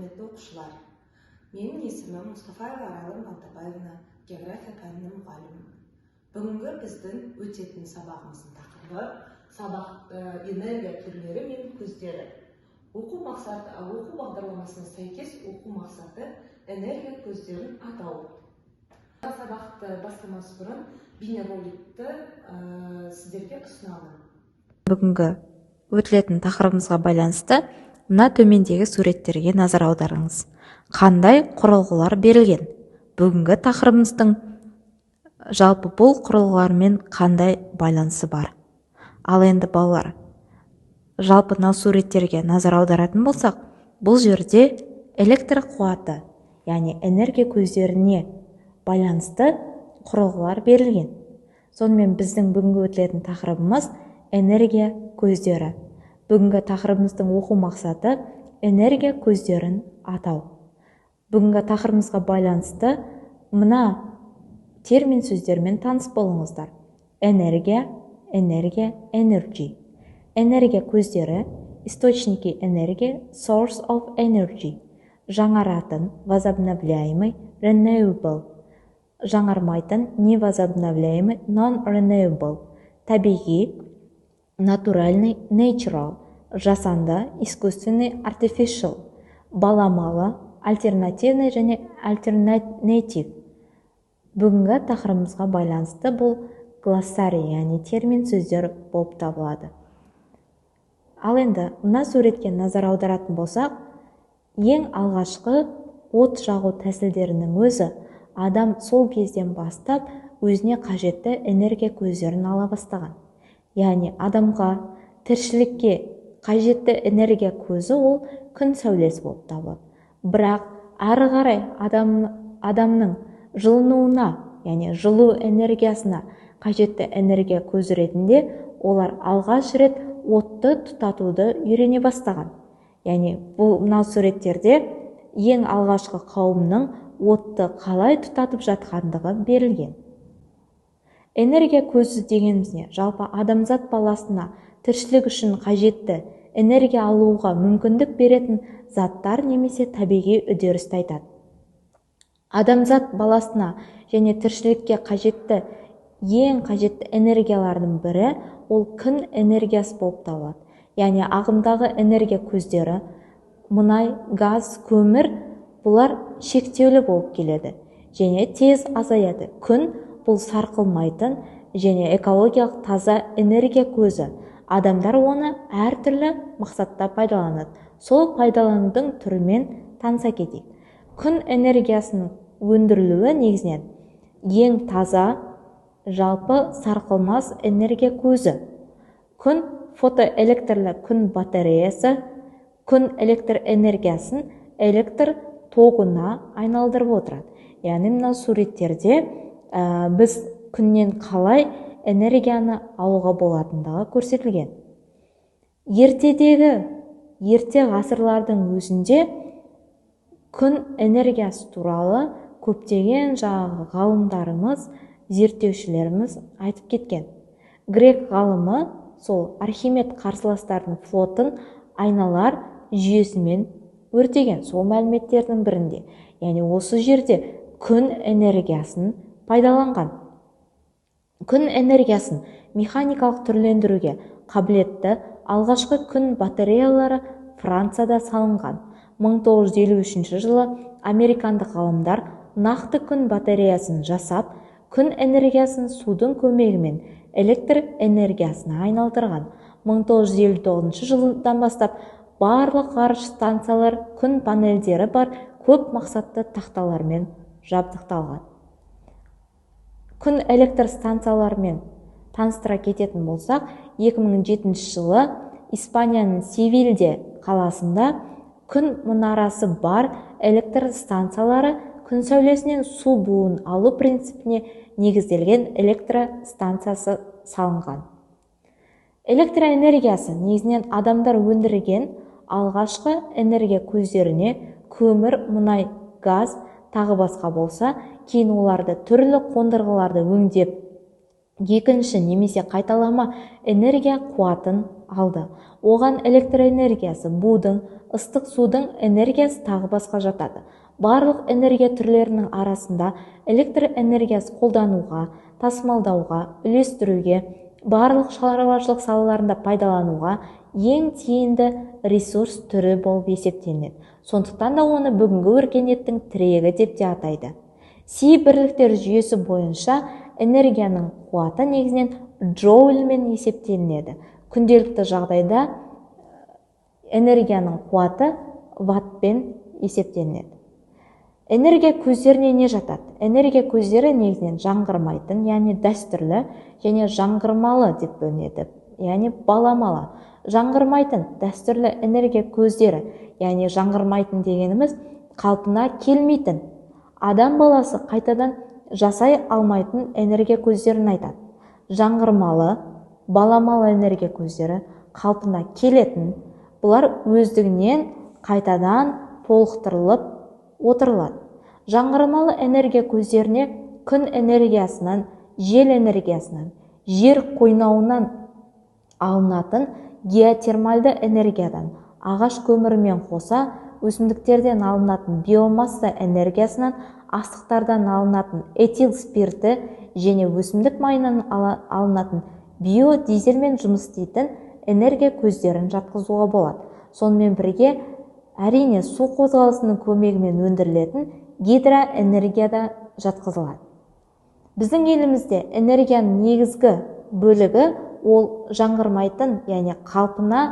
құрметті оқушылар. Менің есімім Мұстафаева Арайлым Малтабаевна, география пәнінің мұғалімі. Бүгінгі біздің өтетін сабағымыздың тақырыбы сабақ энергия түрлері мен көздері. Оқу бағдарламасына сәйкес оқу мақсаты энергия көздерін атау. Сабақты бастамас бұрын бейнероликті сіздерге ұсынамын. Бүгінгі өтілетін тақырыбымызға байланысты мына төмендегі суреттерге назар аударыңыз. Қандай құрылғылар берілген? Бүгінгі тақырыбымыздың жалпы бұл құрылғылармен қандай байланысы бар? Ал енді балалар, жалпы мына суреттерге назар аударатын болсақ, бұл жерде электр қуаты, яғни энергия көздеріне байланысты құрылғылар берілген. Сонымен біздің бүгінгі өтілетін тақырыбымыз энергия көздері. Бүгінгі тақырыбымыздың оқу мақсаты энергия көздерін атау. Бүгінгі тақырыбымызға байланысты мына термин сөздермен таныс болыңыздар. Энергия, energy. Энергия көздері, источники энергии, source of energy. Жаңаратын, возобновляемый, renewable. Жаңармайтын, невозобновляемый, non-renewable. Табиғи, натуральный, natural. Жасанды, искусственный, artificial. Баламалы, альтернативный және альтернатив. Бүгінгі тақырыбымызға байланысты бұл глоссарий, яғни термин сөздер болып табылады. Ал енді мына суретке назар аударатын болсақ, ең алғашқы от жағу тәсілдерінің өзі адам сол кезден бастап өзіне қажетті энергия көздерін ала бастаған. Яғни адамға, тіршілікке қажетті энергия көзі ол күн сәулесі болып табылады. Бірақ ары қарай адамның жылынуына, яғни жылу энергиясына қажетті энергия көзі ретінде олар алғаш рет отты тұтатуды үйрене бастаған. Яғни бұл мына суреттерде ең алғашқы қауымның отты қалай тұтатып жатқандығы берілген. Энергия көзі дегеніміз не? Жалпы адамзат баласына тіршілік үшін қажетті энергия алуға мүмкіндік беретін заттар немесе табиғи үдерісті айтады. Адамзат баласына және тіршілікке қажетті ең қажетті энергиялардың бірі ол күн энергиясы болып табылады. Яғни ағымдағы энергия көздері, мұнай, газ, көмір, бұлар шектеулі болып келеді және тез азаяды. Күн бұл сарқылмайтын және экологиялық таза энергия көзі. Адамдар оны әртүрлі мақсатта пайдаланады. Сол пайдаланудың түрімен таныса кетейік. Күн энергиясының өндірілуі негізінен ең таза, жалпы сарқылмас энергия көзі. Күн фотоэлектрлі күн батареясы күн электр энергиясын электр тогына айналдырып отырады. Яғни мына суреттерде біз күннен қалай энергияны алуға болатындығы көрсетілген. Ерте ғасырлардың өзінде күн энергиясы туралы көптеген ғалымдарымыз, зерттеушілеріміз айтып кеткен. Грек ғалымы сол Архимед қарсыластардың флотын айналар жүйесімен өртеген, сол мәліметтердің бірінде. Яғни осы жерде күн энергиясын пайдаланған. Күн энергиясын механикалық түрлендіруге қабілетті алғашқы күн батареялары Францияда салынған. 1953 жылы американдық ғалымдар нақты күн батареясын жасап, күн энергиясын судың көмегімен электр энергиясына айналдырған. 1959 жылдан бастап барлық ғарыш станциялар күн панельдері бар көп мақсатты тақталармен жабдықталған. Күн электр станцияларымен таныстыра кететін болсақ, 2007 жылы Испанияның Севильде қаласында күн мұнарасы бар электр станциялары күн сәулесінен су буын алу принципіне негізделген электр станциясы салынған. Электр энергиясы негізінен адамдар өндірген алғашқы энергия көздеріне көмір, мұнай, газ, тағы басқа болса, кейін оларды түрлі қондырғыларды өңдеп екінші немесе қайталама энергия қуатын алды. Оған электр энергиясы, будың, ыстық судың энергиясы тағы басқа жатады. Барлық энергия түрлерінің арасында электр энергиясы қолдануға, тасымалдауға, үлестіруге, барлық шаруашылық салаларында пайдалануға ең тиімді ресурс түрі болып есептелінеді. Сондықтан да оны бүгінгі өркениеттің тірегі деп те атайды. Си бірліктер жүйесі бойынша энергияның қуаты негізінен джоульмен есептелінеді. Күнделікті жағдайда энергияның қуаты ваттпен есептелінеді. Энергия көздеріне не жатады? Энергия көздері негізінен жаңғырмайтын, яғни дәстүрлі, және жаңғырмалы деп бөлінеді, яғни баламалы. Жаңғырмайтын дәстүрлі энергия көздері, яғни жаңғырмайтын дегеніміз қалпына келмейтін, адам баласы қайтадан жасай алмайтын энергия көздерін айтады. Жаңғырмалы, баламалы энергия көздері қалпына келетін, бұлар өздігінен қайтадан толықтырылып отырылады. Жаңғырмалы энергия көздеріне күн энергиясынан, жел энергиясынан, жер қойнауынан алынатын геотермальды энергиядан, ағаш көмірімен қоса өсімдіктерден алынатын биомасса энергиясынан, астықтардан алынатын этил спирті және өсімдік майынан алынатын биодизельмен жұмыс істейтін энергия көздерін жатқызуға болады. Сонымен бірге, әрине су қозғалысының көмегімен өндірілетін гидроэнергия да жатқызылады. Біздің елімізде энергияның негізгі бөлігі ол жаңғырмайтын, яғни қалпына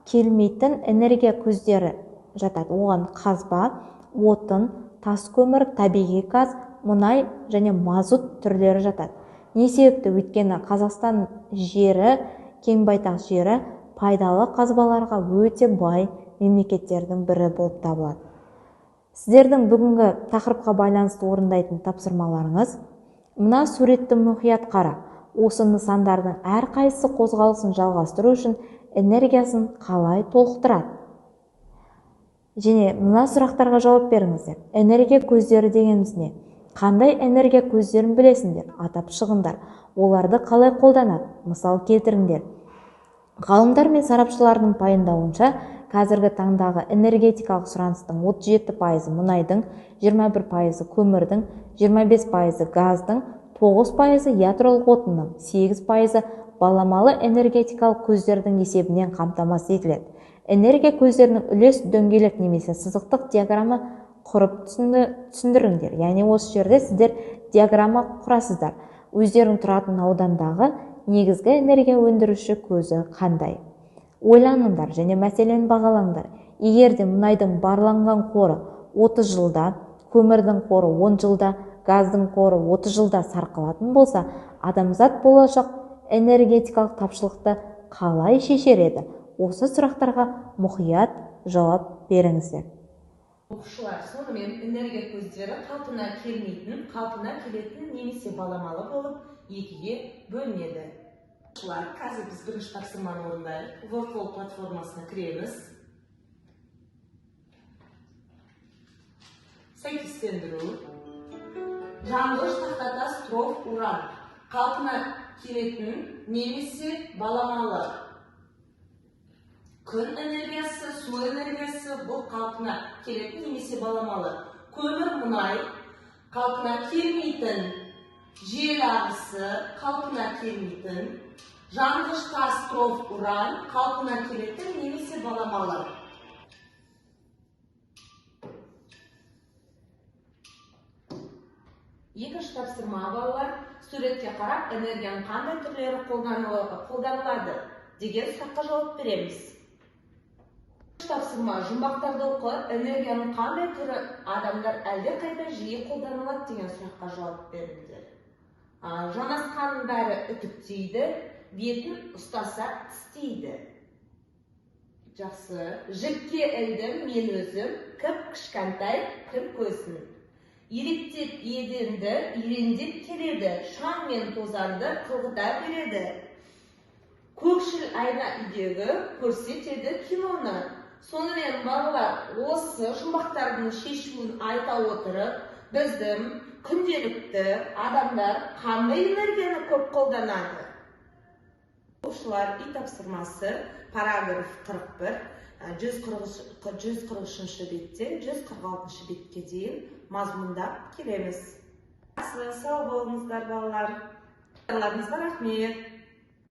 келмейтін энергия көздері жатады. Оған қазба, отын, тас көмір, табиғи газ, мұнай және мазут түрлері жатады. Не себепті? Өйткені Қазақстан жері, кең байтақ жері пайдалы қазбаларға өте бай мемлекеттердің бірі болып табылады. Сіздердің бүгінгі тақырыпқа байланысты орындайтын тапсырмаларыңыз: мына суретті мұқият қара. Осы нысандардың әрқайсысы қозғалысын жалғастыру үшін энергиясын қалай толықтырады? Және мына сұрақтарға жауап беріңіздер. Энергия көздері дегеніміз не? Қандай энергия көздерін білесіңдер? Атап шығыңдар. Оларды қалай қолданады? Мысал келтіріңдер. Ғалымдар мен сарапшылардың пайымдауынша, қазіргі таңдағы энергетикалық сұраныстың 37% мұнайдың, 21% көмірдің, 25% газдың, 9% ядролық отынның, 8% баламалы энергетикалық көздердің есебінен қамтамасыз етіледі. Энергия көздерінің үлес дөңгелек немесе сызықтық диаграмма құрып түсіндіріңдер. Яғни осы жерде сіздер диаграмма құрасыздар. Өздерің тұратын аудандағы негізгі энергия өндіруші көзі қандай? Ойланыңдар және мәселені бағалаңдар. Егер де мұнайдың барланған қоры 30 жылда, көмірдің қоры 10 жылда, газдың қоры 30 жылда сарқылатын болса, адамзат болашақ энергетикалық тапшылықты қалай шешер еді? Осы сұрақтарға мұқият жауап беріңіздер. Оқушылар, сонымен энергия көздері қалпына келмейтін, қалпына келетін немесе баламалы болып екіге бөлінеді. Оқушылар, қазір біз бірінші тапсырманы орындайық. Workflow платформасына кіреміз. Сәйкестендіру. Жанғыш, тақтатас, троф, уран. Қалпына келетін немесе баламалы. Күн энергиясы, су энергиясы бұл қалпына келетін немесе баламалы. Көмір, мұнай қалпына келмейтін, жел ағысы қалпына келмейтін, жанғыш тас, троф, уран қалпына келетін немесе баламалы. Екінші тапсырма, балалар, суретке қарап энергияның қандай түрлері қолданылады деген сұраққа жауап береміз. Тапсырма, жұмбақтарды оқы, энергияның қандай түрі адамдар әлде қайда жиі қолданылады деген сұраққа жауап беріңдер. Жанасқанның бәрі үтіктейді, бетін ұстаса тістейді. Жақсы. Жікке ілдім мен өзім, кіп кішкентай, кім көзін. Еректеп еденді, ерендеп келеді, шаң мен тозанды қылғыта береді. Көкшіл айна үйдегі көрсетеді киноны. Сонымен балалар осы жұмбақтардың шешуін айта отырып, Біздің күнделікті адамдар қандай энергияны көп қолданады? Оқушылар үй тапсырмасы параграф 41, 143 беттен 146 бетке дейін мазмұндап келеміз. Сау болыңыздар балалар. Рахмет.